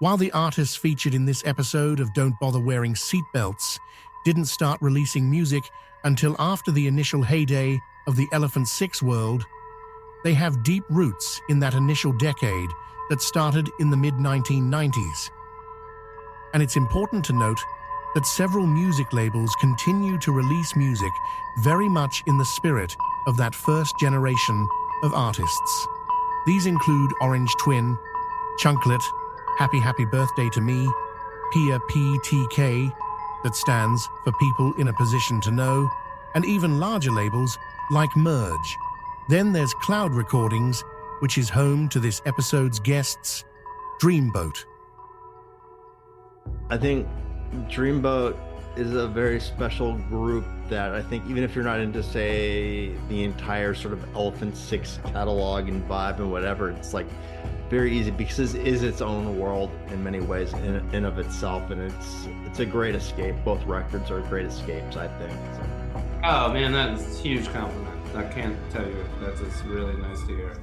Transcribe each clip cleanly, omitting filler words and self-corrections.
While the artists featured in this episode of Don't Bother Wearing Seatbelts didn't start releasing music until after the initial heyday of the Elephant Six world, they have deep roots in that initial decade that started in the mid-1990s. And it's important to note that several music labels continue to release music very much in the spirit of that first generation of artists. These include Orange Twin, Chunklet, Happy Happy Birthday to Me, PTK, that stands for People in a Position to Know, and even larger labels like Merge. Then there's Cloud Recordings, which is home to this episode's guests, Dreamboat. I think Dreamboat is a very special group that I think even if you're not into, say, the entire sort of Elephant Six catalog and vibe and whatever, it's like very easy because it is its own world in many ways in of itself, and it's a great escape. Both records are great escapes, I think. So. Oh man, that is a huge compliment. I can't tell you. That's just really nice to hear.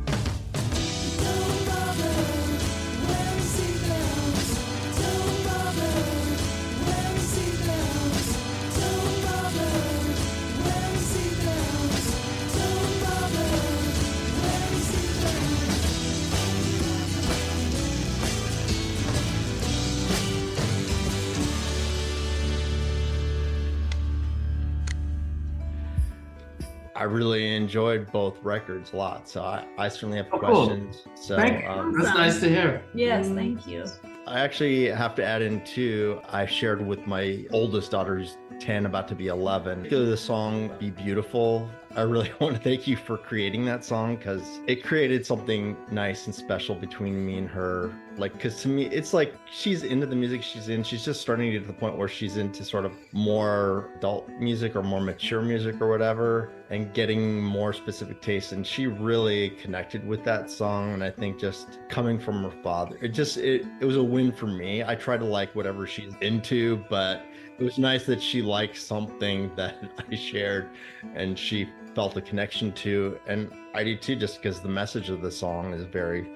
I really enjoyed both records a lot, so I certainly have questions. Cool. So thank you. That's nice to hear. Yes, thank you. I actually have to add in too, I shared with my oldest daughter who's 10, about to be 11, the song Be Beautiful. I really want to thank you for creating that song because it created something nice and special between me and her. Like, because to me, it's like she's into the music she's in. She's just starting to get to the point where she's into sort of more adult music or more mature music or whatever, and getting more specific tastes. And she really connected with that song. And I think just coming from her father, it was a win for me. I try to like whatever she's into, but it was nice that she liked something that I shared and she felt a connection to. And I do too, just because the message of the song is very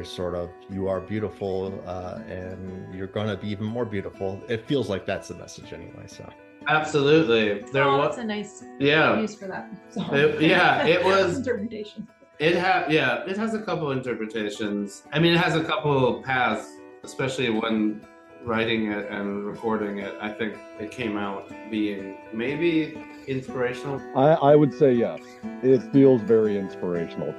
sort of, you are beautiful and you're going to be even more beautiful. It feels like that's the message anyway. So absolutely. That's a nice use for that song. It was interpretation. It has a couple interpretations. I mean, it has a couple paths, especially when writing it and recording it. I think it came out being maybe inspirational. I would say yes. It feels very inspirational.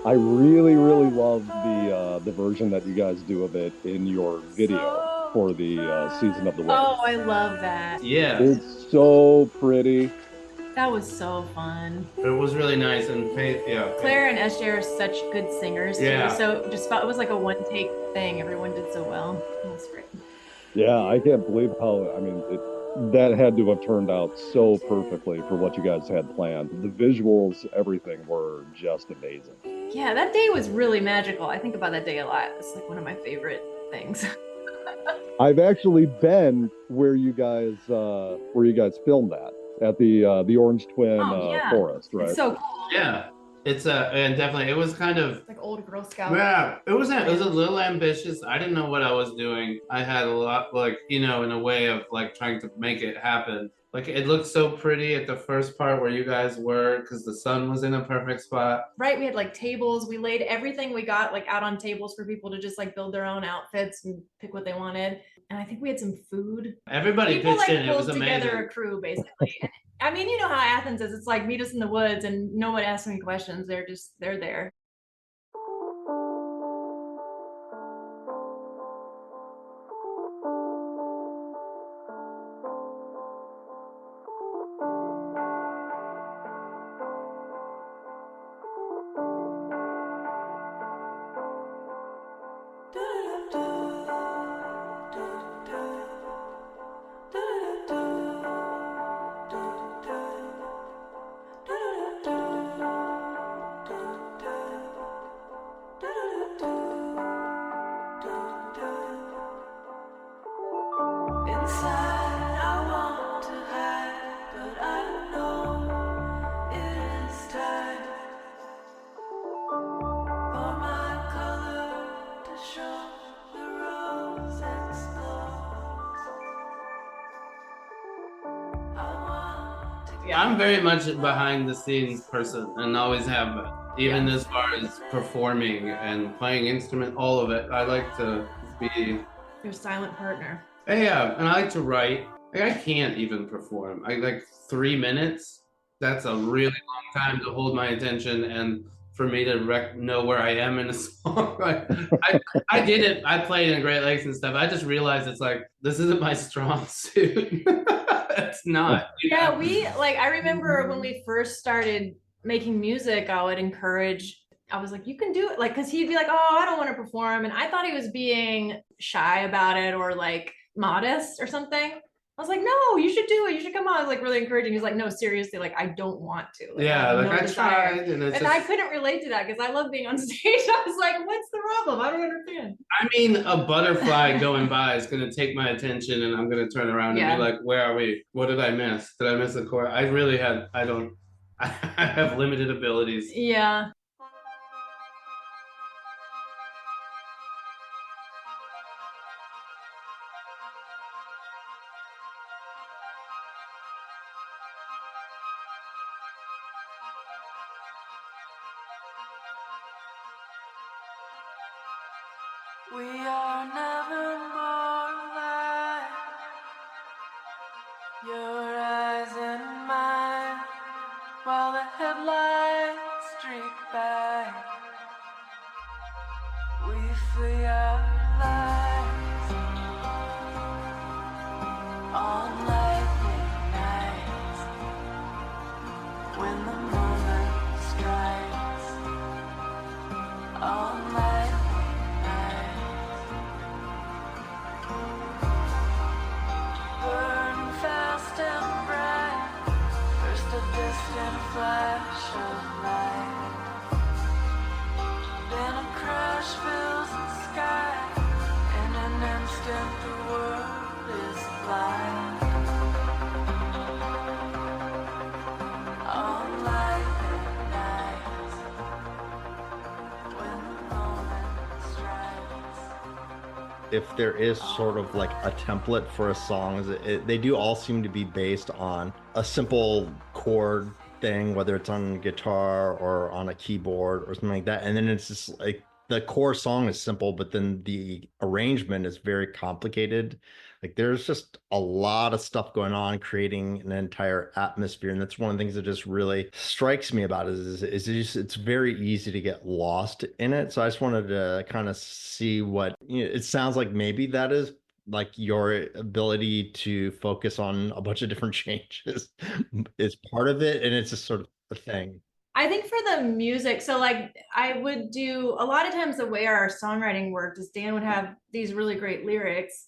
I really, really love the version that you guys do of it in your video for the season of the witch. Oh, I love that. Yeah, It's so pretty. That was so fun. it was really nice. And yeah, Claire and SJ are such good singers Yeah. too. So just felt it was like a one take thing. Everyone did so well. It was great. Yeah, I can't believe how, I mean, that had to have turned out so perfectly for what you guys had planned. The visuals, everything were just amazing. Yeah, that day was really magical. I think about that day a lot. It's like one of my favorite things. I've actually been where you guys filmed that at the Orange Twin yeah. Forest, right? It's so cool. yeah. It's and definitely it was kind of It's like old Girl Scout. yeah. It was a little ambitious. I didn't know what I was doing. I had a lot like in a way of like trying to make it happen. Like it looked so pretty at the first part where you guys were because the sun was in a perfect spot. Right, we had like tables. We laid everything we got like out on tables for people to just like build their own outfits and pick what they wanted. And I think we had some food. Everybody People pitched like in. It was pulled amazing. together a crew basically. And, I mean, you know how Athens is. It's like meet us in the woods and no one asks any questions. They're there. Yeah, I'm very much a behind the scenes person and always have been. Even as far as performing and playing instrument, all of it. I like to be Your silent partner. yeah, and I like to write. Like, I can't even perform. I like 3 minutes. That's a really long time to hold my attention and for me to know where I am in a song. Like, I did it. I played in Great Lakes and stuff. I just realized it's like this isn't my strong suit. It's not. Yeah, I remember when we first started making music, I would encourage, I was like, you can do it. Like, cause he'd be like, oh, I don't want to perform. And I thought he was being shy about it or like modest or something. I was like, no, you should do it. You should come on. I was like really encouraging. He's like, no, seriously, like I don't want to. Like, yeah, like I tried. And I couldn't relate to that because I love being on stage. I was like, what's the problem? I don't understand. I mean, a butterfly going by is going to take my attention and I'm going to turn around and be like, where are we? What did I miss? Did I miss a chord? I have limited abilities. Yeah. We are never more alike. Your eyes and mine, while the headlights streak by. We flee our lives on lightning nights when the moment strikes. On lightning nights, burn fast and bright. First a distant flash of light, then a crash fills the sky. In an instant the world is blind. On lightning nights, when the moment strikes. If there is sort of like a template for a song, they do all seem to be based on a simple chord thing, whether it's on guitar or on a keyboard or something like that. And then it's just like the core song is simple, but then the arrangement is very complicated. Like there's just a lot of stuff going on, creating an entire atmosphere. And that's one of the things that just really strikes me about it it's very easy to get lost in it. So I just wanted to kind of see what, it sounds like maybe that is like your ability to focus on a bunch of different changes is part of it. And it's just sort of a thing. I think for the music, so like I would do a lot of times the way our songwriting worked is Dan would have these really great lyrics,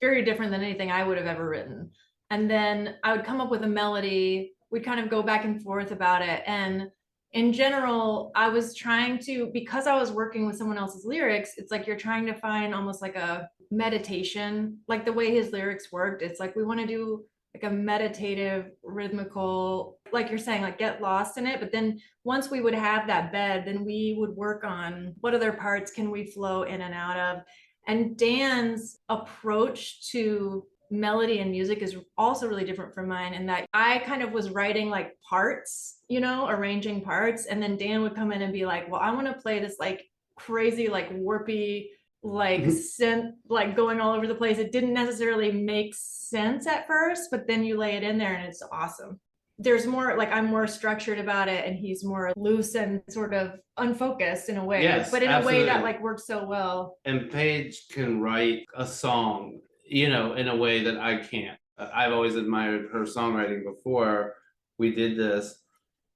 very different than anything I would have ever written. And then I would come up with a melody. We'd kind of go back and forth about it. And in general, I was trying to, because I was working with someone else's lyrics, it's like you're trying to find almost like a meditation, like the way his lyrics worked. It's like we want to do like a meditative, rhythmical, like you're saying, like get lost in it. But then once we would have that bed, then we would work on what other parts can we flow in and out of. And Dan's approach to melody and music is also really different from mine, in that I kind of was writing like parts, arranging parts. And then Dan would come in and be like, well, I want to play this like crazy, like warpy, like synth, like going all over the place. It didn't necessarily make sense at first, but then you lay it in there and it's awesome. There's more, like I'm more structured about it and he's more loose and sort of unfocused in a way, Yes, but in absolutely. a way that like works so well. And Paige can write a song, in a way that I can't. I've always admired her songwriting before we did this.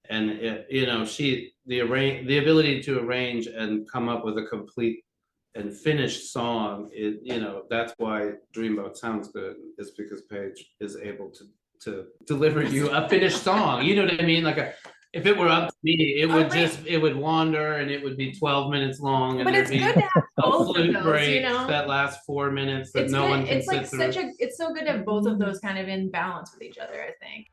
And the ability to arrange and come up with a complete and finished song, that's why Dreamboat sounds good, is because Paige is able to deliver you a finished song. You know what I mean? Like if it were up to me, it would wander and it would be 12 minutes long. And But it's good to have both of flute those, break that lasts 4 minutes that no one can sit through. It's so good to have both of those kind of in balance with each other, I think.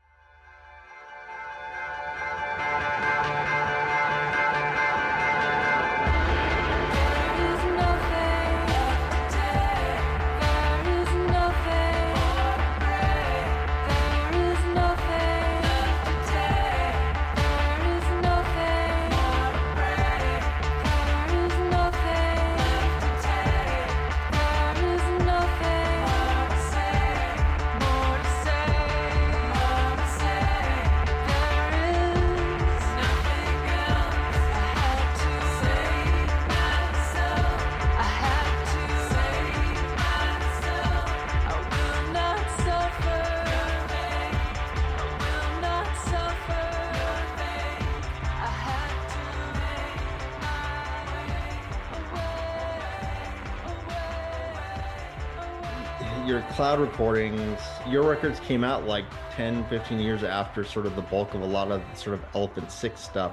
Your cloud recordings, your records came out like 10, 15 years after sort of the bulk of a lot of sort of Elephant Six stuff.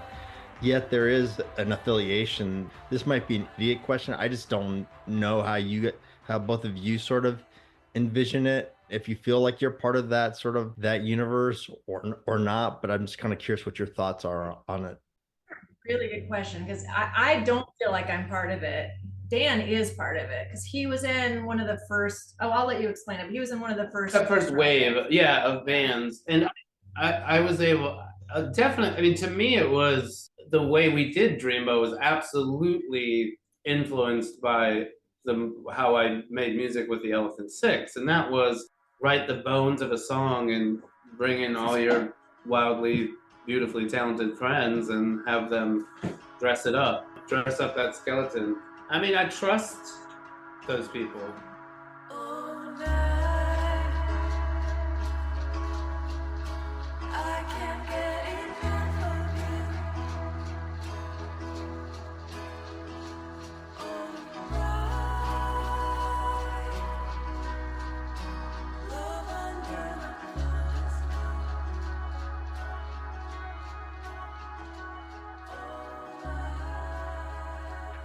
Yet there is an affiliation. This might be an idiot question. I just don't know how both of you sort of envision it. If you feel like you're part of that sort of that universe or not, but I'm just kind of curious what your thoughts are on it. Really good question, because I don't feel like I'm part of it. Dan is part of it because he was in one of the first. Oh, I'll let you explain it. He was in one of the first wave, of bands, and I was able definitely. I mean, to me, it was the way we did Dreamboat was absolutely influenced by how I made music with the Elephant Six, and that was write the bones of a song and bring in all your wildly, beautifully talented friends and have them dress up that skeleton. I mean, I trust those people.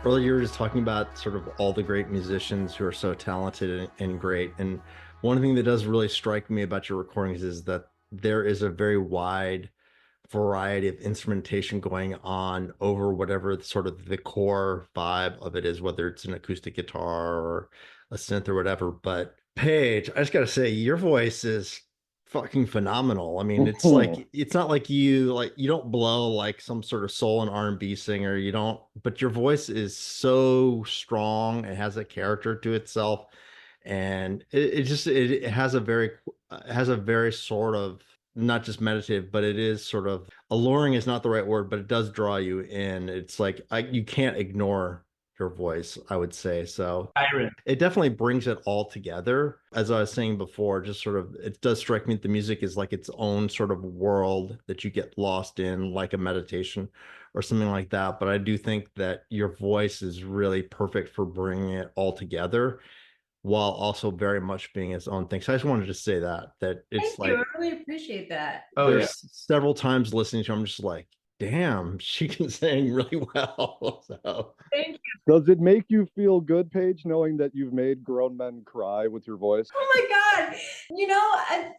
Earlier, you were just talking about sort of all the great musicians who are so talented and great. And one thing that does really strike me about your recordings is that there is a very wide variety of instrumentation going on over whatever sort of the core vibe of it is, whether it's an acoustic guitar or a synth or whatever. But Paige, I just got to say, your voice is fucking phenomenal. I mean, it's like, it's not like you don't blow like some sort of soul and R&B singer. You don't, but your voice is so strong. It has a character to itself, and it has a very sort of, not just meditative, but it is sort of alluring is not the right word, but it does draw you in. It's like you can't ignore your voice, I would say. So it definitely brings it all together. As I was saying before, just sort of, it does strike me that the music is like its own sort of world that you get lost in, like a meditation or something like that. But I do think that your voice is really perfect for bringing it all together, while also very much being its own thing. So I just wanted to say that it's Thank you. like, I really appreciate that. Oh there's yeah. several times listening to, I'm just like, damn, she can sing really well. So Thank you. Does it make you feel good, Paige, knowing that you've made grown men cry with your voice? Oh my God.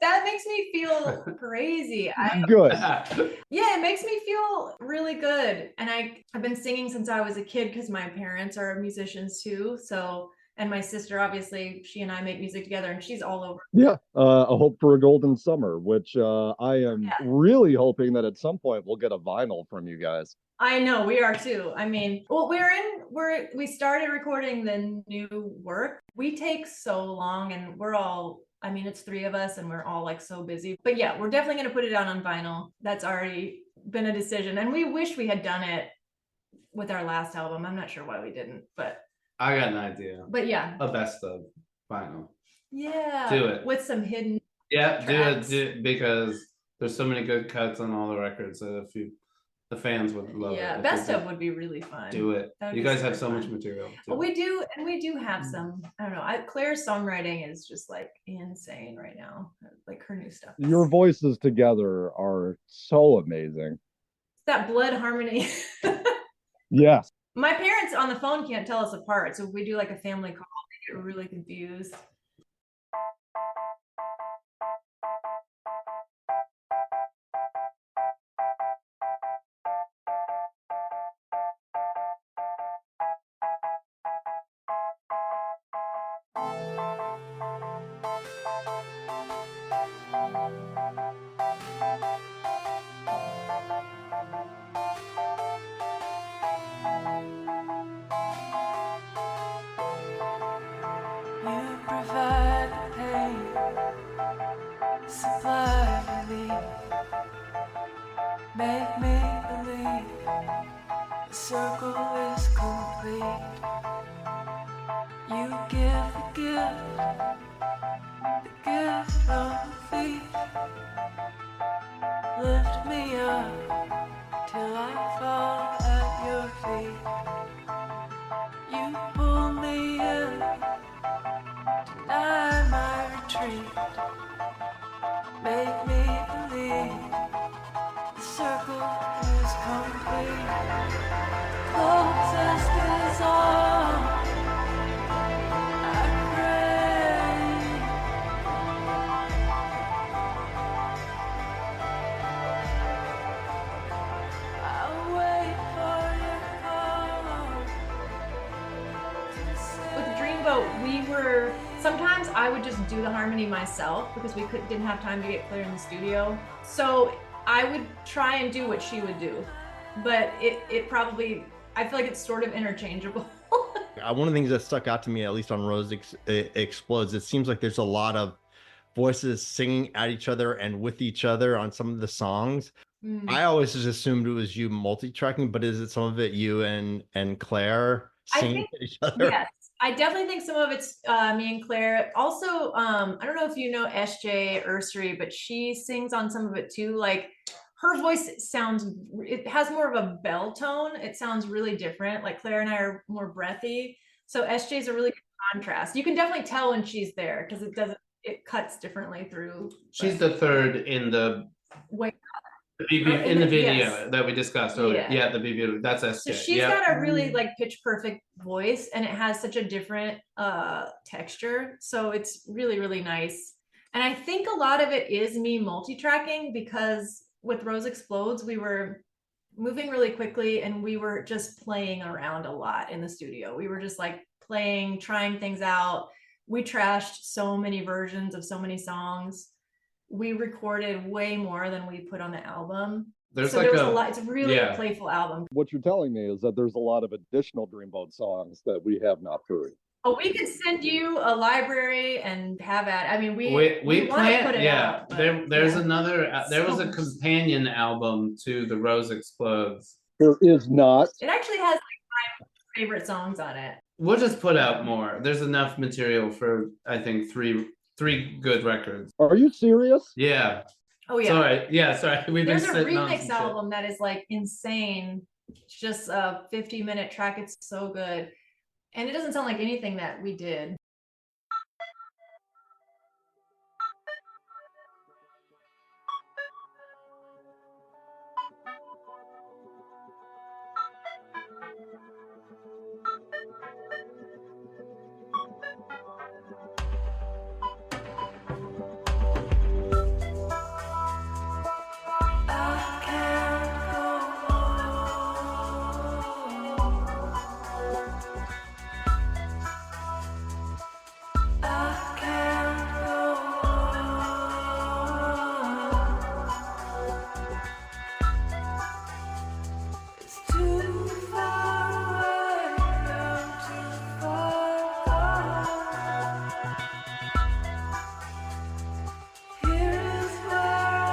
That makes me feel crazy. Good. Yeah, it makes me feel really good. And I've been singing since I was a kid because my parents are musicians too. So, and my sister, obviously, she and I make music together and she's all over. Yeah, a hope for a golden summer, which I am Yeah. really hoping that at some point we'll get a vinyl from you guys. I know we are too. I mean, well, we started recording the new work. We take so long and I mean, it's 3 of us and we're all like so busy, but yeah, we're definitely going to put it out on vinyl. That's already been a decision. And we wish we had done it with our last album. I'm not sure why we didn't, but I got an idea. But yeah. A best of vinyl. Yeah. Do it. With some hidden. Yeah, tracks. do it because there's so many good cuts on all the records that the fans would love it. Yeah, best of would be really fun. Do it. That'd You be guys have super so much fun. material. Well, we do have some. I don't know. Claire's songwriting is just like insane right now. Like her new stuff. Your voices together are so amazing. That blood harmony. Yes. My parents on the phone can't tell us apart, so if we do like a family call, they get really confused. You provide the pain, supply relief, make me believe the circle is complete. You give the gift of the thief. Lift me up till I fall at your feet. You pull me in, deny my retreat. Make me believe the circle is complete. Closest is all I pray. I'll wait for your call to say. With Dreamboat, sometimes I would just do the harmony myself because we didn't have time to get Claire in the studio. So I would try and do what she would do, but it probably, I feel like it's sort of interchangeable. one of the things that stuck out to me, at least on Rose Explodes, it seems like there's a lot of voices singing at each other and with each other on some of the songs. I always just assumed it was you multi-tracking, but is it some of it you and Claire singing at each other? Yes, I definitely think some of it's me and Claire. Also, I don't know if you know SJ Ursary, but she sings on some of it too. Like her voice it has more of a bell tone. It sounds really different. Like Claire and I are more breathy. So SJ is a really good contrast. You can definitely tell when she's there because it cuts differently through. She's the third in the Wait. in the video Yes. that we discussed earlier. Yeah. Yeah, the video. That's SJ. So she's got a really like pitch perfect voice and it has such a different texture. So it's really, really nice. And I think a lot of it is me multi-tracking because with Rose Explodes, we were moving really quickly and we were just playing around a lot in the studio. We were just like playing, trying things out. We trashed so many versions of so many songs. we recorded way more than we put on the album. There's so like there was a lot. It's really yeah. a playful album. What you're telling me is that there's a lot of additional Dreamboat songs that we have not heard. Oh, we could send you a library and have at. I mean, we want to plan, put it out. But, there's another. There was So a much. companion album to The Rose Explodes. There is not. It actually has like 5 favorite songs on it. We'll just put out more. There's enough material for I think three good records. Are you serious? Yeah. Oh yeah. Sorry. We've There's been a sitting on remix some album that is like insane. It's just a 50-minute track. It's so good. And it doesn't sound like anything that we did. I can't go on. I can't go on. It's too far away, I'm too far gone. Here is where I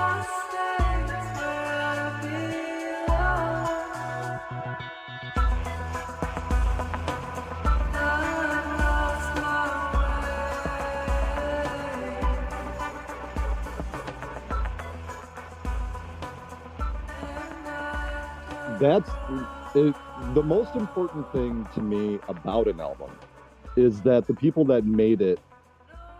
stay, it's where I belong. I've lost my way. That's the most important thing to me about an album is that the people that made it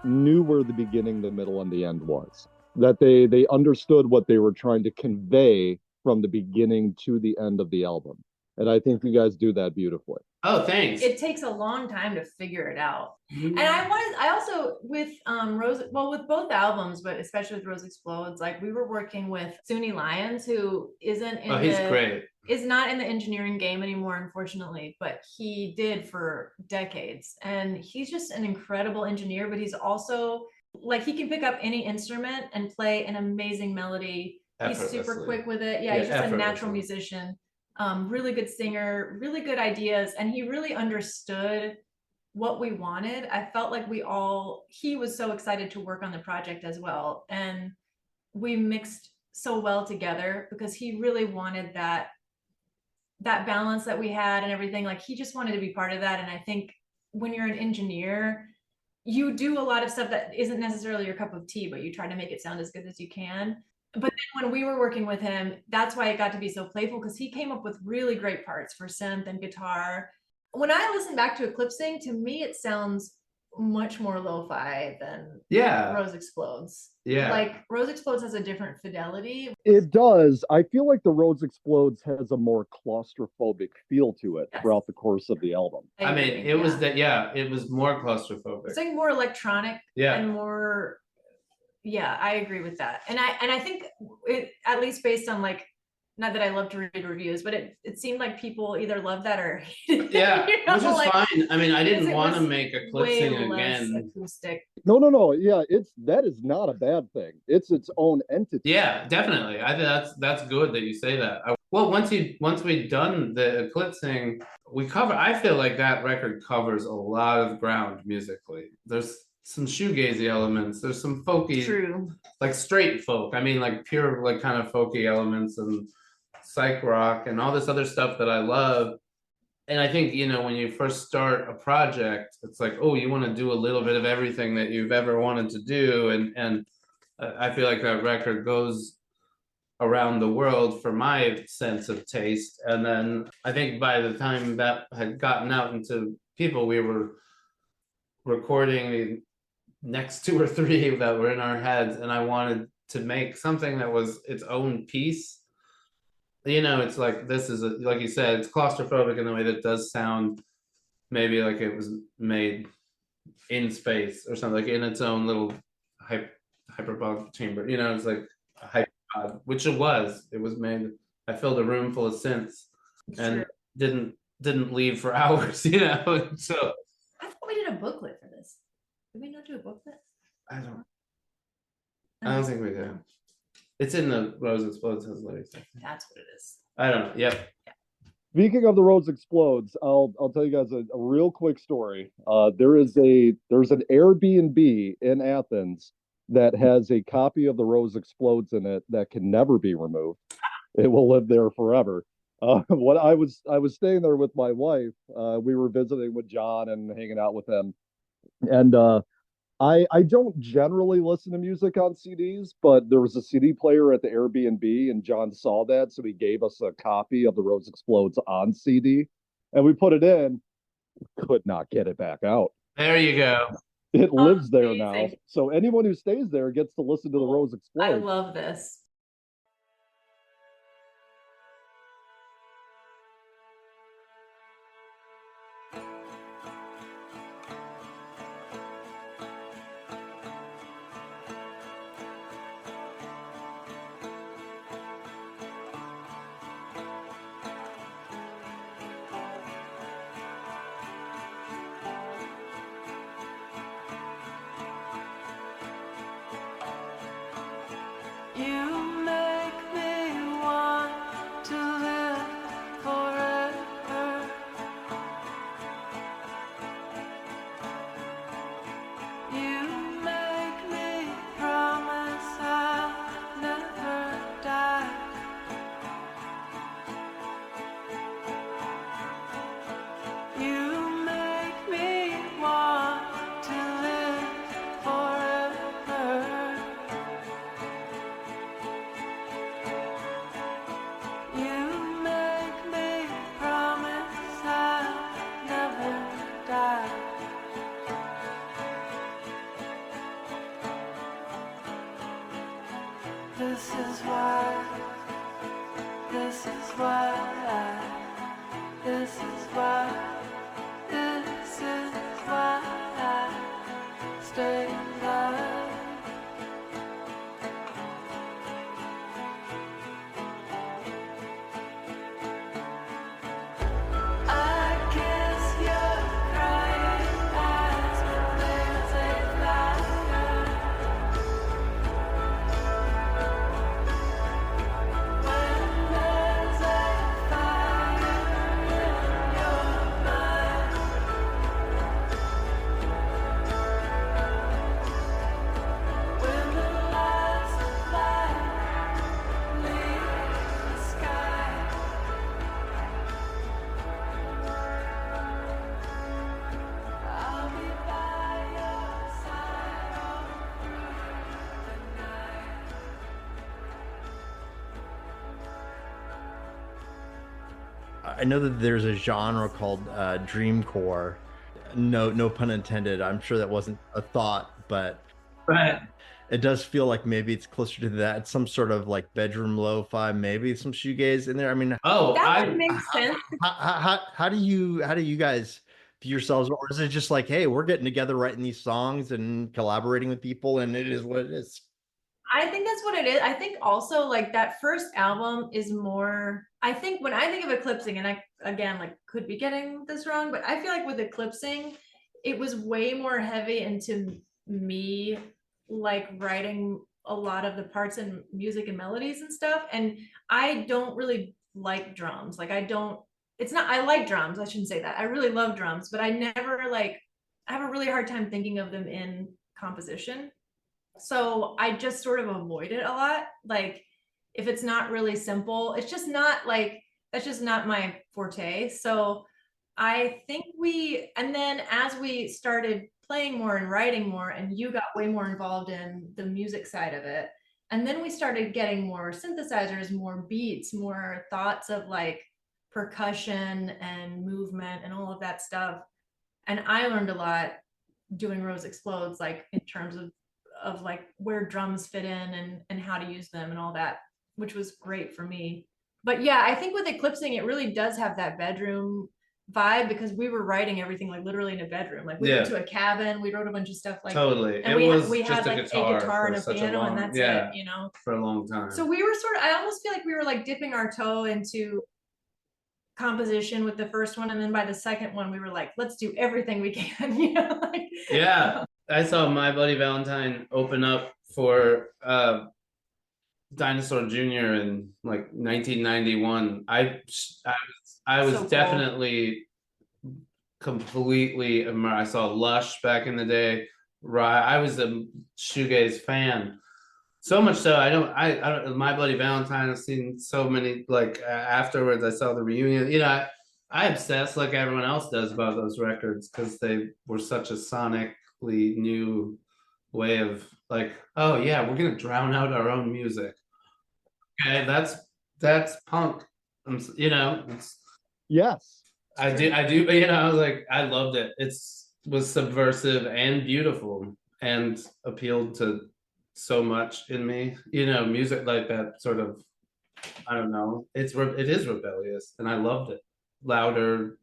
knew where the beginning, the middle, and the end was. That they understood what they were trying to convey from the beginning to the end of the album. And I think you guys do that beautifully. Oh, thanks. It takes a long time to figure it out. Mm-hmm. And I also with with both albums, but especially with Rose Explodes, like we were working with Suni Lyons, who isn't in he's great. Is not in the engineering game anymore, unfortunately, but he did for decades. And he's just an incredible engineer, but he's also like he can pick up any instrument and play an amazing melody. He's super quick with it. Yeah, he's just a natural musician. Really good singer, really good ideas, and he really understood what we wanted. I felt like he was so excited to work on the project as well, and we mixed so well together because he really wanted that balance that we had and everything. Like he just wanted to be part of that. And I think when you're an engineer, you do a lot of stuff that isn't necessarily your cup of tea, but you try to make it sound as good as you can. But then when we were working with him, that's why it got to be so playful, because he came up with really great parts for synth and guitar. When I listen back to Eclipsing, to me, it sounds much more lo-fi than Rose Explodes. Yeah. Like Rose Explodes has a different fidelity. It does. I feel like the Rose Explodes has a more claustrophobic feel to it throughout the course of the album. I mean, it was it was more claustrophobic. It's like more electronic and more. Yeah, I agree with that. And I think it, at least based on like, not that I love to read reviews, but it seemed like people either love that or hate it. Yeah, you know, which is like, fine. I mean, I didn't it want to was make way Eclipsing less again. acoustic. No. Yeah, that is not a bad thing. It's its own entity. Yeah, definitely. I think that's good that you say that. Well, once we'd done the Eclipsing, I feel like that record covers a lot of ground musically. There's some shoegazy elements. There's some folky, like straight folk. I mean, like pure, like kind of folky elements and psych rock and all this other stuff that I love. And I think, when you first start a project, it's like, oh, you want to do a little bit of everything that you've ever wanted to do. And I feel like that record goes around the world for my sense of taste. And then I think by the time that had gotten out into people, we were recording the next 2 or 3 that were in our heads, and I wanted to make something that was its own piece. It's like, this is like you said, it's claustrophobic in the way that it does sound maybe like it was made in space or something, like in its own little hyperbolic chamber. It's like a hyperpod, which it was made. I filled a room full of synths and didn't leave for hours, So I thought we did a booklet for this. Did we not do a booklet? I don't. I don't think we do. It's in the Rose Explodes has lyrics. That's what it is. I don't know. Yep. Speaking of the Rose Explodes, I'll tell you guys a real quick story. There's an Airbnb in Athens that has a copy of the Rose Explodes in it that can never be removed. It will live there forever. What I was staying there with my wife. We were visiting with John and hanging out with him, and I don't generally listen to music on CDs, but there was a CD player at the Airbnb, and John saw that, so he gave us a copy of the Rose Explodes on CD, and we put it in. Could not get it back out. There you go. It lives there now, Amazing. so anyone who stays there gets to listen to the Rose I Explodes. love this. You make me want to live forever. You make me promise I'll never die. You make me want to live forever. You make me promise I'll never die. This is why, this is why, this is why, this is why I stay alive. I kiss your crying eyes when there's a fire. When there's a fire in your mind. When the last light leaves the sky. I'll be by your side all through the night. I know that there's a genre called dreamcore. No pun intended. I'm sure that wasn't a thought, but Right. it does feel like maybe it's closer to that. It's some sort of like bedroom lo-fi, maybe some shoegaze in there. I mean, Oh, That would make sense. how do you guys view yourselves, or is it just like, hey, we're getting together writing these songs and collaborating with people, and it is what it is? I think that's what it is. I think also like that first album is more, I think when I think of eclipsing, and I again like could be getting this wrong, but I feel like with eclipsing, it was way more heavy into me like writing a lot of the parts and music and melodies and stuff. And I don't really like drums. Like I like drums. I shouldn't say that. I really love drums, but I never like, I have a really hard time thinking of them in composition. So I just sort of avoid it a lot. Like if it's not really simple, it's just not like, that's just not my forte. So I think and then as we started playing more and writing more, and you got way more involved in the music side of it, and then we started getting more synthesizers, more beats, more thoughts of like percussion and movement and all of that stuff. And I learned a lot doing Rose Explodes, like in terms of like where drums fit in and how to use them and all that, which was great for me. But yeah, I think with Eclipsing, it really does have that bedroom vibe because we were writing everything like literally in a bedroom. Like we went to a cabin, we wrote a bunch of stuff like Totally. and we had like a guitar and a piano and that's it, you know, for a long time. so we were sort of, I almost feel like we were like dipping our toe into composition with the first one, and then by the second one we were like, let's do everything we can, you know, like Yeah, I saw My Bloody Valentine open up for Dinosaur Jr. in like 1991. I was So cool. definitely completely immersed. I saw Lush back in the day. I was a shoegaze fan. So much so, I don't. My Bloody Valentine. I've seen so many. Like afterwards, I saw the reunion. You know, I obsess like everyone else does about those records because they were such a sonically new way of like, oh yeah, we're gonna drown out our own music. Okay, that's punk. You know, Yes. I do. You know, I was like, I loved it. Was subversive and beautiful and appealed to so much in me. You know, music like that sort of, I don't know. It is rebellious, and I loved it. Louder,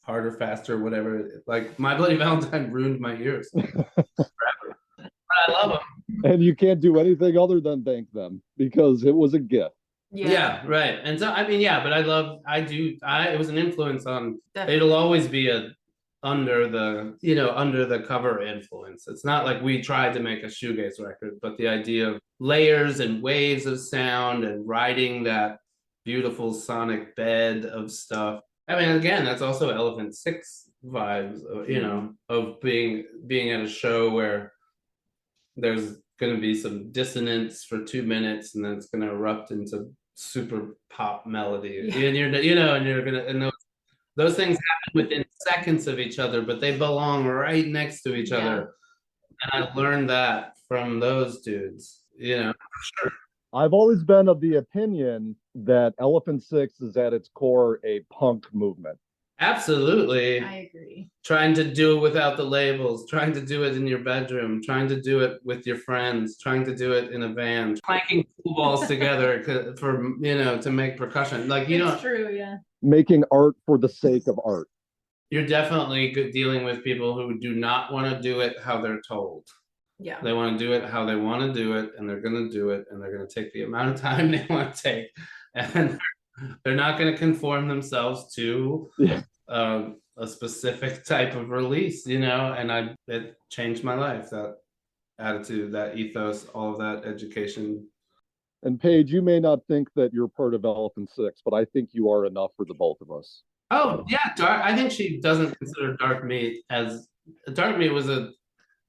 harder, faster, whatever. Like My Bloody Valentine ruined my ears forever. But I love them. And you can't do anything other than thank them because it was a gift. Yeah, right. And so I mean, yeah, but it was an influence on. Definitely. It'll always be under the cover influence. It's not like we tried to make a shoegaze record, but the idea of layers and waves of sound and riding that beautiful sonic bed of stuff. I mean, again, that's also Elephant Six vibes, you know, of being at a show where there's going to be some dissonance for 2 minutes and then it's going to erupt into super pop melody. Yeah. And those things happen within seconds of each other, but they belong right next to each other. And I learned that from those dudes, you know. Sure. I've always been of the opinion that Elephant Six is at its core a punk movement. Absolutely. I agree. Trying to do it without the labels, trying to do it in your bedroom, trying to do it with your friends, trying to do it in a van, clanking pool balls together for, you know, to make percussion. Like, you know, It's true, yeah. Making art for the sake of art. you're definitely dealing with people who do not want to do it how they're told. Yeah. They want to do it how they want to do it, and they're going to do it, and they're going to take the amount of time they want to take, and they're not going to conform themselves to a specific type of release, you know. And it changed my life. That attitude, that ethos, all of that education. And Paige, you may not think that you're part of Elephant Six, but I think you are enough for the both of us. Oh yeah, I think she doesn't consider Dark Meat was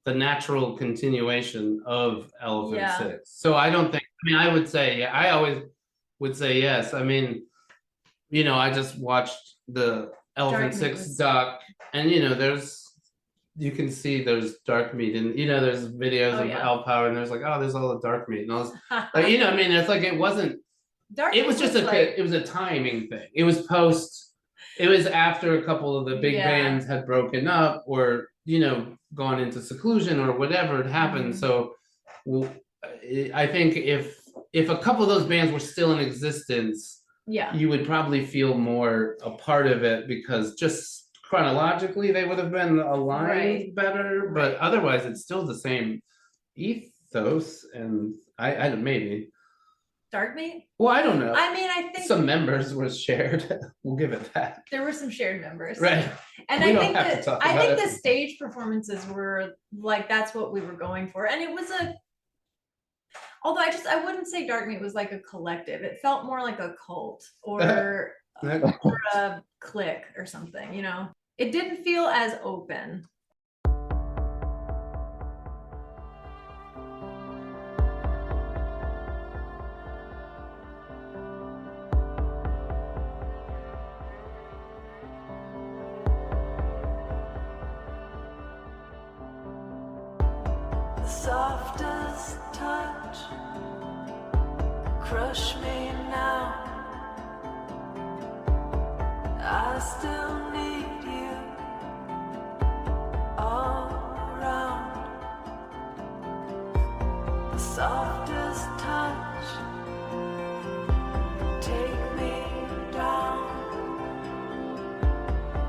the natural continuation of Elephant Six. So I don't think. I mean, I would say yeah. I always would say yes. I mean, you know, I just watched the Elephant Six doc, and you know, you can see there's Dark Meat, and you know, there's videos of Al Power, and there's like, oh, there's all the Dark Meat, and all this. Like, you know, I mean, it's like it wasn't. It was just it was a timing thing. It was after a couple of the big bands had broken up, or you know, gone into seclusion, or whatever had happened. So, I think if a couple of those bands were still in existence, you would probably feel more a part of it because just chronologically they would have been aligned better. But otherwise, it's still the same ethos, and I maybe. Dark Meat? Well, I don't know. I mean, I think some members was shared. We'll give it that. There were some shared members. Right. And I think the stage performances were like, that's what we were going for. And it was although I wouldn't say Dark Meat was like a collective. It felt more like a cult or a clique or something, you know? It didn't feel as open. Softest touch, crush me now. I still need you all around. The softest touch, take me down.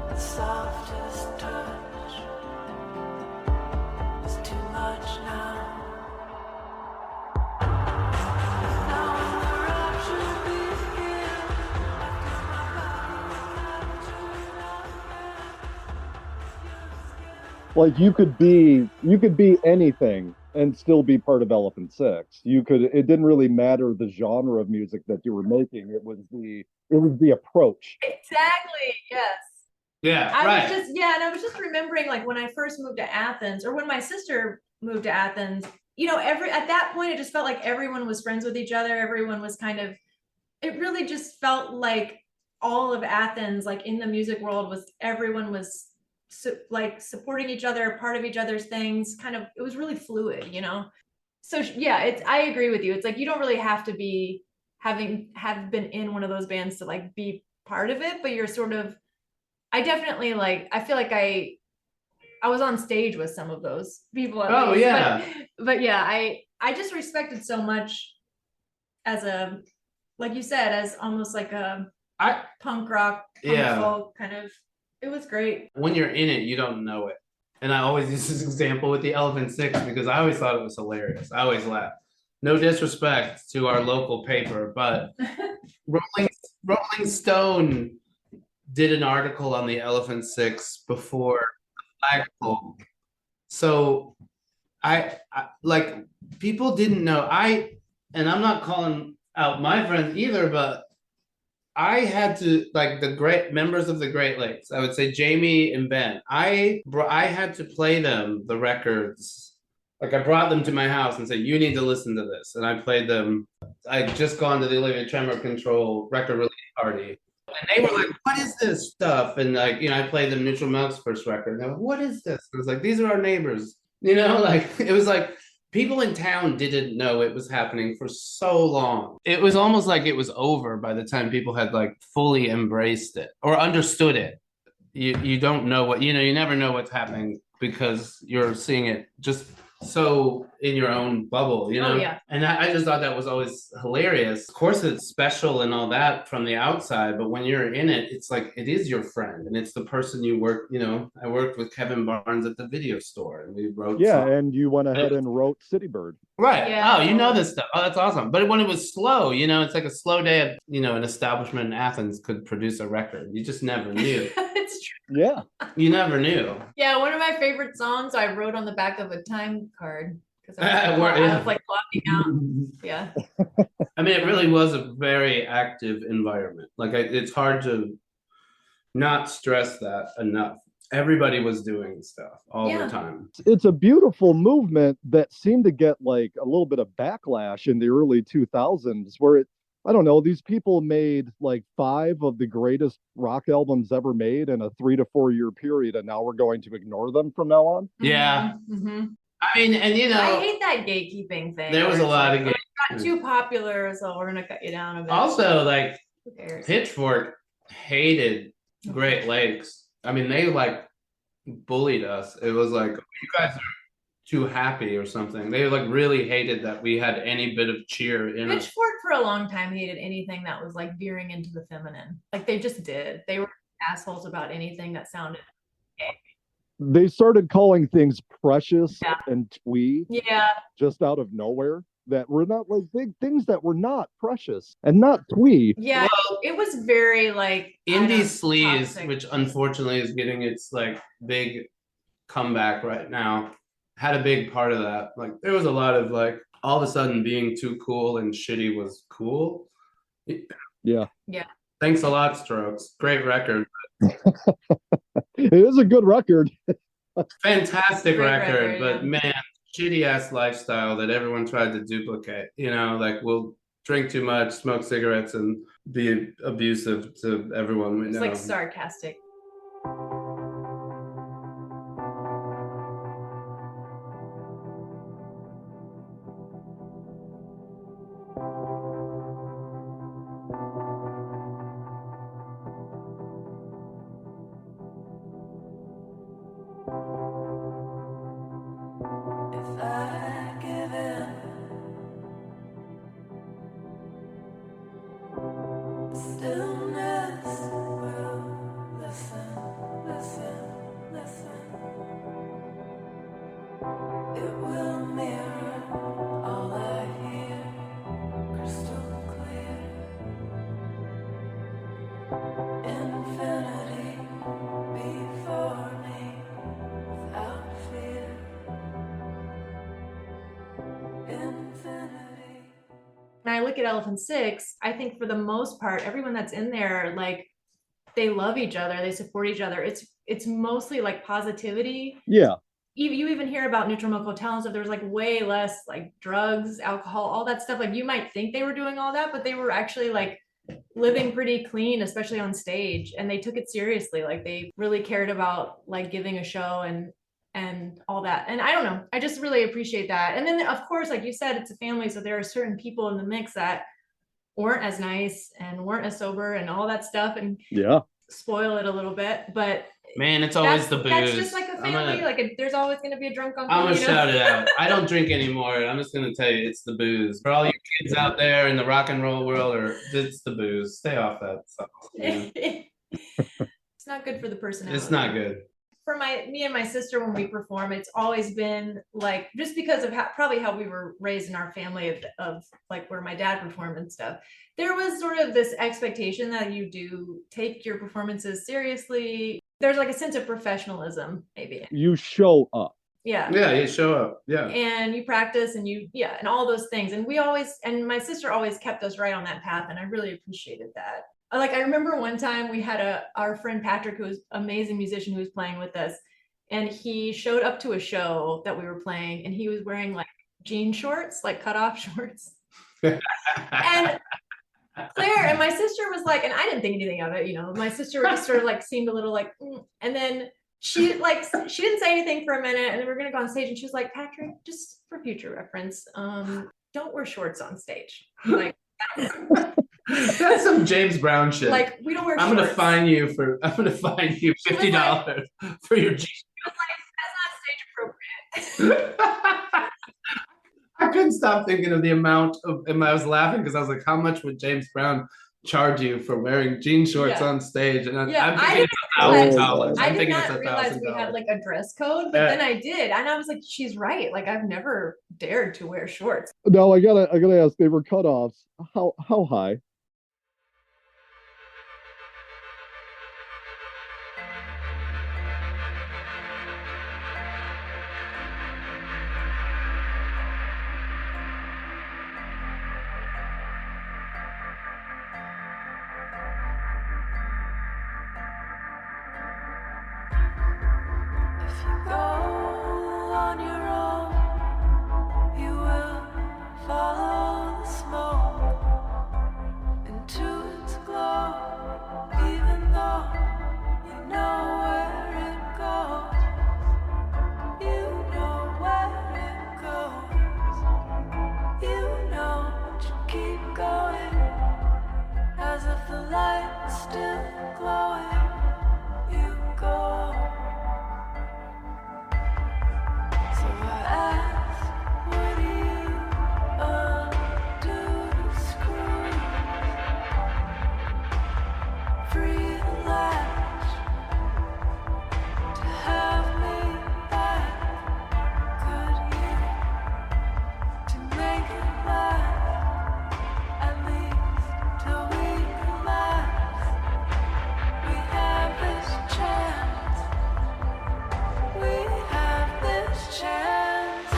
The softest touch. Too much now. Like you could be anything and still be part of Elephant Six. It didn't really matter the genre of music that you were making. It was the approach. Exactly. Yes. Yeah, I right. and I was just remembering like when I first moved to Athens, or when my sister moved to Athens, you know, at that point it just felt like everyone was friends with each other. Everyone was kind of, it really just felt like all of Athens, like in the music world, everyone was like supporting each other, part of each other's things, kind of, it was really fluid, you know? So yeah, I agree with you. It's like, you don't really have to have been in one of those bands to like be part of it, but you're sort of, I definitely like, I feel like I was on stage with some of those people at Oh least. yeah. But yeah, I just respected so much as a, like you said, as almost like a punk rock, punk folk kind of, it was great. When you're in it, you don't know it. And I always use this example with the Elephant Six because I always thought it was hilarious. I always laugh. No disrespect to our local paper, but Rolling Stone did an article on the Elephant Six before the flagpole. So I like, people didn't know. And I'm not calling out my friends either, but I had to, like, the great members of the Great Lakes, I would say Jamie and Ben, I had to play them the records. Like, I brought them to my house and said, you need to listen to this. And I played them. I'd just gone to the Olivia Tremor Control record release party. And they were like, what is this stuff? And like, you know, I played them Neutral Milk's first record. And they were like, what is this? And I was like, these are our neighbors. You know, like, it was like, people in town didn't know it was happening for so long. It was almost like it was over by the time people had like fully embraced it or understood it. You don't know what, you know, you never know what's happening because you're seeing it just so in your own bubble, you know? Oh, yeah. And I just thought that was always hilarious. Of course, it's special and all that from the outside, but when you're in it, it's like, it is your friend and it's the person you work, you know, I worked with Kevin Barnes at the video store and we wrote Yeah, songs. and you went ahead and wrote City Bird. Right. Yeah. Oh, you know this stuff. Oh, that's awesome. But when it was slow, you know, it's like a slow day at, you know, an establishment in Athens could produce a record. You just never knew. It's true. Yeah. You never knew. Yeah, one of my favorite songs I wrote on the back of a time card because I was like blocking out. Yeah. I mean, it really was a very active environment. Like, it's hard to not stress that enough. Everybody was doing stuff all the time. It's a beautiful movement that seemed to get like a little bit of backlash in the early 2000s where I don't know, these people made like 5 of the greatest rock albums ever made in a 3 to 4 year period, and now we're going to ignore them from now on. Yeah. Mm-hmm. I mean, and you know, I hate that gatekeeping thing. There was a lot of gatekeeping. Got too popular, so we're gonna cut you down a bit. Also, like, who cares? Pitchfork hated Great Lakes. I mean, they like bullied us. It was like, you guys are too happy or something. They like really hated that we had any bit of cheer in us. Pitchfork for a long time hated anything that was like veering into the feminine. Like they just did. They were assholes about anything that sounded gay. They started calling things precious and twee. Yeah. Just out of nowhere. That were not like big things that were not precious and not twee. Yeah, well, it was very like indie sleaze, which unfortunately is getting its like big comeback right now, had a big part of that. Like there was a lot of like all of a sudden being too cool and shitty was cool. Yeah. Thanks a lot, Strokes. Great record. It is a good record. Fantastic record, but yeah. Man, shitty ass lifestyle that everyone tried to duplicate. You know, like we'll drink too much, smoke cigarettes, and be abusive to everyone we know. It's like sarcastic. If I give in, stillness will listen, listen, listen. It will mirror all I hear, crystal clear. Infinity before me, without I look at Elephant Six, I think for the most part, everyone that's in there, like they love each other, they support each other. It's mostly like positivity. Yeah. You even hear about Neutral Milk Hotel and stuff. There's like way less like drugs, alcohol, all that stuff. Like you might think they were doing all that, but they were actually like living pretty clean, especially on stage. And they took it seriously. Like they really cared about like giving a show and all that. And I don't know, I just really appreciate that. And then of course, like you said, it's a family. So there are certain people in the mix that weren't as nice and weren't as sober and all that stuff and Yeah. spoil it a little bit. But Man, it's always the booze. That's just like a family. There's always going to be a drunk uncle. I'm gonna shout it out. I don't drink anymore. I'm just gonna tell you, it's the booze. For all you kids out there in the rock and roll world, it's the booze. Stay off that stuff. It's not good for the personality. It's not good. For me and my sister, when we perform, it's always been like, just because of probably how we were raised in our family of like where my dad performed and stuff, there was sort of this expectation that you do take your performances seriously. There's like a sense of professionalism, maybe. You show up. Yeah. Yeah, you show up. Yeah. And you practice and and all those things. And and my sister always kept us right on that path. And I really appreciated that. Like, I remember one time we had our friend Patrick, who was an amazing musician, who was playing with us. And he showed up to a show that we were playing and he was wearing like jean shorts, like cutoff shorts. And Claire and my sister was like, and I didn't think anything of it, my sister just sort of like seemed a little like, and then she didn't say anything for a minute, and then we're gonna go on stage, and she was like, Patrick, just for future reference, don't wear shorts on stage. Like that's some James Brown shit. Like, we don't wear I'm shorts. gonna fine you $50 for your jeans. That's not stage appropriate. I couldn't stop thinking of the amount of, and I was laughing because I was like, how much would James Brown charge you for wearing jean shorts on stage? And I'm thinking it's $1,000. I did not realize we had like a dress code, but then I did, and I was like, she's right. Like, I've never dared to wear shorts. No, I gotta ask. They were cutoffs. How high? If you go on your own, you will follow the smoke into its glow, even though you know where it goes. You know where it goes. You know, but you keep going, as if the light's still glowing. You go. So I ask, what do you undo to screw? Free the latch to have me back. Could you to make it last? At least till we collapse. We have this chance. We have this chance.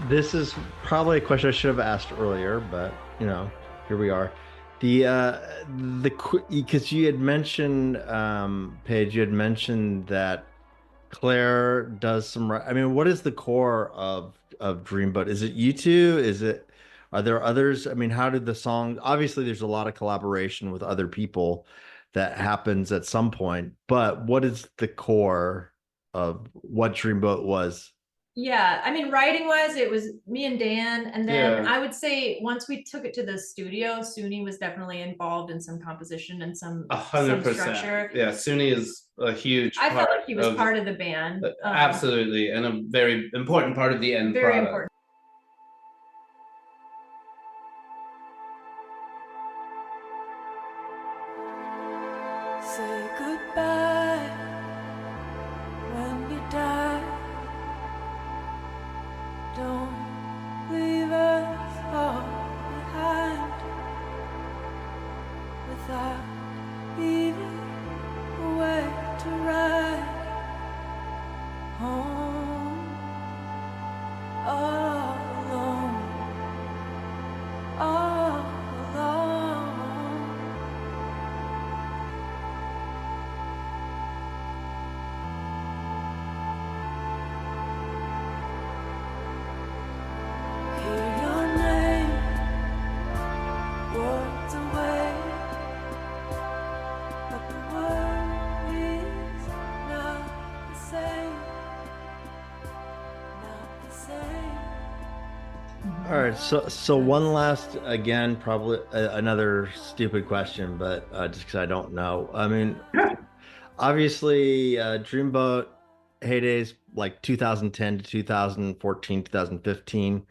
This is probably a question I should have asked earlier, but here we are. Because you had mentioned, Paige, you had mentioned that Claire does some. I mean, what is the core of Dreamboat? Is it you two? Are there others? I mean, how did the song? Obviously, there's a lot of collaboration with other people that happens at some point. But what is the core of what Dreamboat was? Yeah, I mean, writing wise, it was me and Dan, and then I would say once we took it to the studio, Suni was definitely involved in some composition and some 100%. structure. Yeah, Suni is a huge I part. felt like he was part of the band. Absolutely, and a very important part of the end Very product. important. goodbye when you die. Don't leave us all behind without even a way to ride home all alone, all alone. Hear your name, words away, but the world is not the same, not the same. All right, so one last, again, probably another stupid question, but just because I don't know. I mean, obviously, Dreamboat heydays like 2010 to 2014, 2015.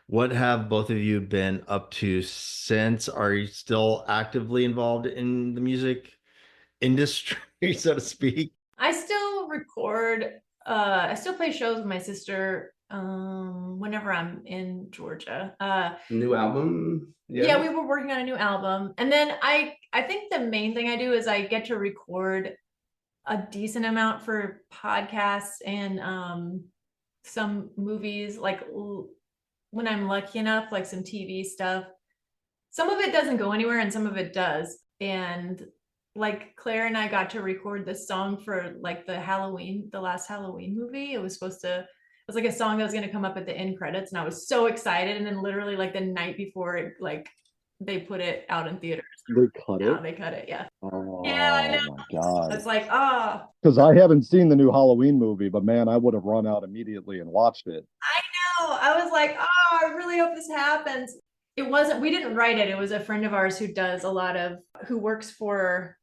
What have both of you been up to since? Are you still actively involved in the music industry, so to speak? I still record. I still play shows with my sister whenever I'm in Georgia. New album? Yeah, we were working on a new album. And then I think the main thing I do is I get to record a decent amount for podcasts and some movies, like when I'm lucky enough, like some TV stuff. Some of it doesn't go anywhere and some of it does. And like Claire and I got to record this song for like the last Halloween movie. It was like a song that was going to come up at the end credits, and I was so excited. And then literally like the night before it, like they put it out in theaters. They cut Yeah, it. they cut it. Yeah. Oh, Yeah, I know. my God. I was like, oh, Because I haven't seen the new Halloween movie, but man, I would have run out immediately and watched it. no. I was like, oh, I really hope this happens. We didn't write it. It was a friend of ours who works for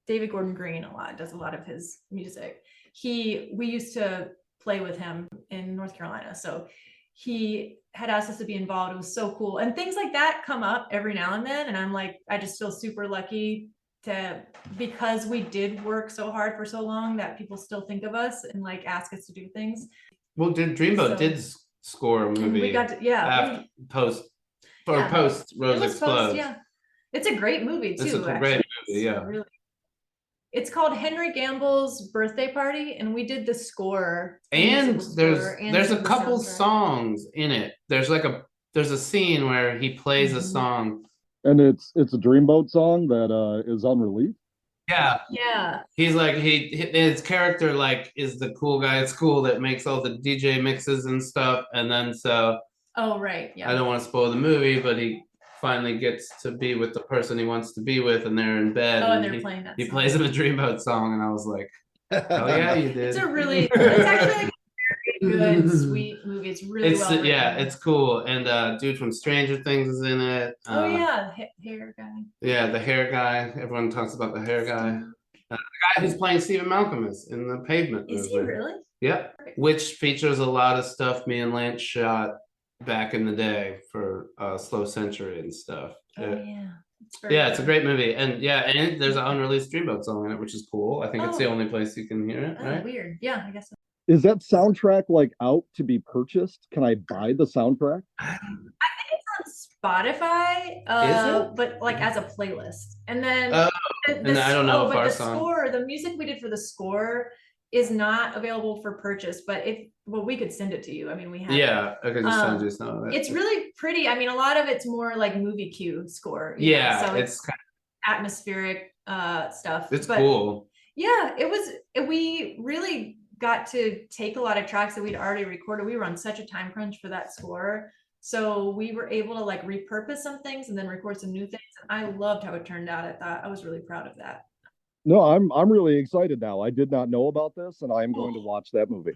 David Gordon Green does a lot of his music. We used to play with him in North Carolina. So he had asked us to be involved. It was so cool. And things like that come up every now and then. And I'm like, I just feel super lucky because we did work so hard for so long that people still think of us and like ask us to do things. Well, Dreamboat did score a movie. We got to, post Rose Explodes. Yeah. It's a great movie too. It's a great movie, yeah. Really. It's called Henry Gamble's Birthday Party, and we did the score. And there's a couple songs in it. There's a scene where he plays a song. And it's a Dreamboat song that is unreleased. Yeah. Yeah. He's like his character like is the cool guy at school that makes all the DJ mixes and stuff. And then Oh right. Yeah. I don't want to spoil the movie, but he finally gets to be with the person he wants to be with, and they're in bed. Oh, and they're playing that. He plays him a Dreamboat song, and I was like, "Oh yeah, you did." It's actually like a very good, sweet movie. It's really well written. Yeah, it's cool. And dude from Stranger Things is in it. Oh yeah, hair guy. Yeah, the hair guy. Everyone talks about the hair guy. The guy who's playing Stephen Malcolm is in the Pavement movie. Is he really? Yep. Which features a lot of stuff me and Lance shot back in the day for Slow Century and stuff. Oh yeah. It's a great movie. And there's an unreleased Dreamboat song in it, which is cool. I think it's the only place you can hear it, right? Weird. Yeah, I guess so. Is that soundtrack like out to be purchased? Can I buy the soundtrack? I think it's on Spotify, Is it? but like as a playlist. And then I don't know if our song. The music we did for the score is not available for purchase, but we could send it to you. I mean, we have I could just send you some of it. It's really pretty. I mean, a lot of it's more like movie cue score. So it's kind of atmospheric stuff. It's cool. Yeah, we really got to take a lot of tracks that we'd already recorded. We were on such a time crunch for that score. So we were able to like repurpose some things and then record some new things. And I loved how it turned out. I was really proud of that. No, I'm really excited now. I did not know about this, and I am going to watch that movie.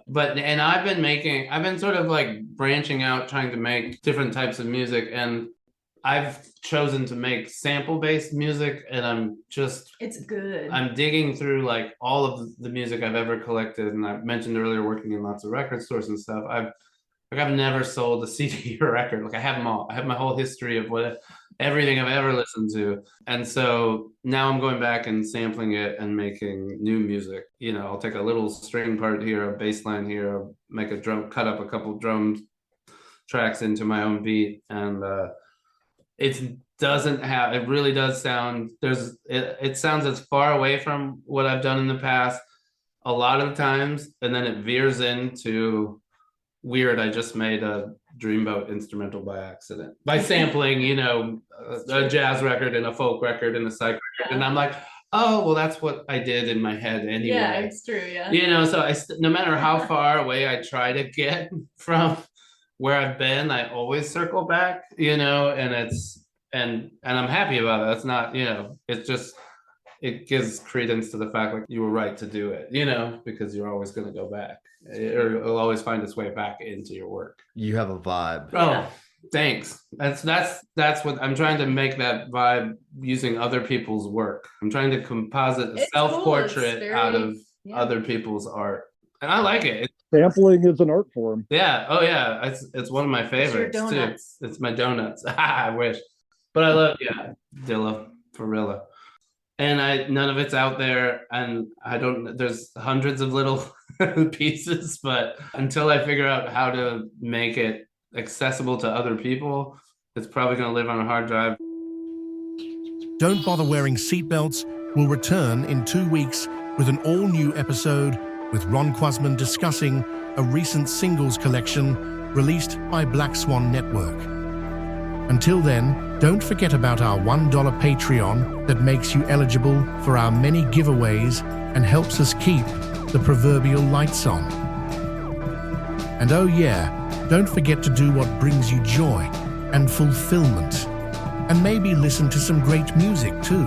And I've been sort of like branching out, trying to make different types of music, and I've chosen to make sample-based music, and it's good. I'm digging through like all of the music I've ever collected, and I mentioned earlier working in lots of record stores and stuff. I've never sold a CD or record. Like I have them all. I have my whole history of what everything I've ever listened to. And so now I'm going back and sampling it and making new music. You know, I'll take a little string part here, a bass line here, I'll make a drum, cut up a couple drum tracks into my own beat. And it really does sound, it sounds as far away from what I've done in the past a lot of the times, and then it veers into weird. I just made a Dreamboat instrumental by accident by sampling, you know, a jazz record and a folk record and a psych record, and I'm like, oh, well, that's what I did in my head anyway. Yeah, it's true. Yeah. You know, so no matter how far away I try to get from where I've been, I always circle back. You know, and it's and I'm happy about it. That's not, you know, it's just. It gives credence to the fact like you were right to do it, you know, because you're always going to go back, or it'll always find its way back into your work. You have a vibe. Oh, thanks. That's what I'm trying to make, that vibe using other people's work. I'm trying to composite a self-portrait cool. out of other people's art, and I like it. Sampling is an art form. Yeah. Oh yeah. It's one of my favorites too. It's my donuts. I wish, but I love Dilla, Farilla. And none of it's out there, and there's hundreds of little pieces, but until I figure out how to make it accessible to other people, it's probably going to live on a hard drive. Don't Bother Wearing Seatbelts will return in 2 weeks with an all-new episode with Ron Quasman discussing a recent singles collection released by Black Swan Network. Until then, don't forget about our $1 Patreon that makes you eligible for our many giveaways and helps us keep the proverbial lights on. And oh yeah, don't forget to do what brings you joy and fulfillment. And maybe listen to some great music too.